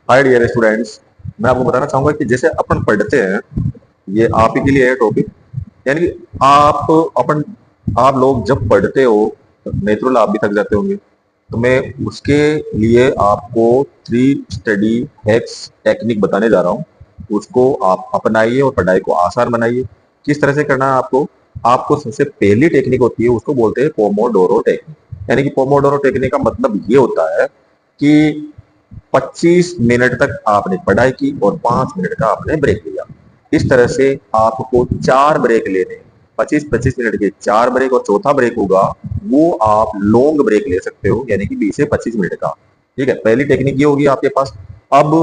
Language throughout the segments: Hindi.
हाय डियर स्टूडेंट्स, मैं आपको बताना चाहूंगा कि जैसे अपन पढ़ते हैं, ये आप ही के लिए है टॉपिक। यानी कि अपन आप लोग जब पढ़ते हो, नेचुरल आप भी थक जाते होंगे। तो मैं उसके लिए आपको 3 स्टडी हैक्स टेक्निक बताने जा रहा हूँ। उसको आप अपनाइए और पढ़ाई को आसान बनाइए। किस तरह से करना है आपको? आपको सबसे पहली टेक्निक होती है, उसको बोलते हैं पोमोडोरो टेक्निक। यानी कि पोमोडोरो टेक्निक का मतलब ये होता है कि 25 मिनट तक आपने पढ़ाई की और 5 मिनट का आपने ब्रेक लिया। इस तरह से आपको 4 ब्रेक लेने, 25-25 मिनट के 4 ब्रेक, और चौथा ब्रेक होगा वो आप लॉन्ग ब्रेक ले सकते हो, यानी कि 20 से 25 मिनट का। ठीक है, पहली टेक्निक ये होगी आपके पास। अब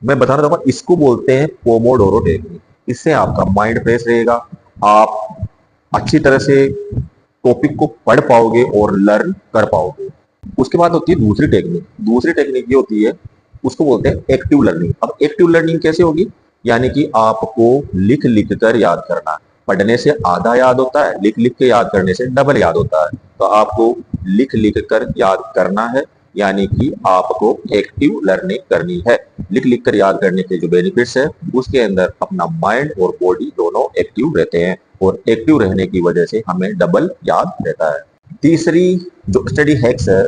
मैं बताना चाहूंगा, इसको बोलते हैं पोमोडोरो टेक्निक। इससे आपका माइंड फ्रेश रहेगा, आप अच्छी तरह से टॉपिक को पढ़ पाओगे और लर्न कर पाओगे। उसके बाद होती है दूसरी टेक्निक। दूसरी टेक्निक ये होती है, उसको बोलते हैं एक्टिव लर्निंग। अब एक्टिव लर्निंग कैसे होगी? यानी कि आपको लिख लिख कर याद करना है। पढ़ने से आधा याद होता है, लिख लिख के याद करने से डबल याद होता है। तो आपको लिख लिख कर याद करना है, यानी कि आपको एक्टिव लर्निंग करनी है। लिख लिख कर याद करने के जो बेनिफिट्स है, उसके अंदर अपना माइंड और बॉडी दोनों एक्टिव रहते हैं, और एक्टिव रहने की वजह से हमें डबल याद रहता है। तीसरी जो स्टडी हैक्स है,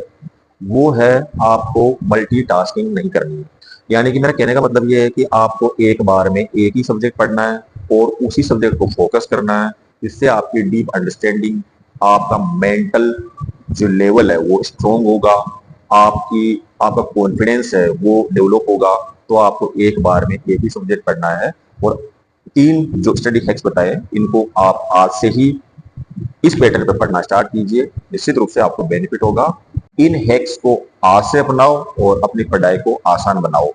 वो है आपको मल्टीटास्किंग नहीं करनी है। यानी कि मेरा कहने का मतलब ये है कि आपको एक बार में एक ही सब्जेक्ट पढ़ना है और उसी सब्जेक्ट को फोकस करना है। इससे आपकी डीप अंडरस्टैंडिंग, आपका मेंटल जो लेवल है वो स्ट्रोंग होगा, आपका कॉन्फिडेंस है वो डेवलप होगा। तो आपको एक बार में एक ही सब्जेक्ट पढ़ना है। और 3 जो स्टडी हैक्स बताए, इनको आप आज से ही इस पैटर्न पे पढ़ना स्टार्ट कीजिए। निश्चित रूप से आपको बेनिफिट होगा। इन हैक्स को आज से अपनाओ और अपनी पढ़ाई को आसान बनाओ।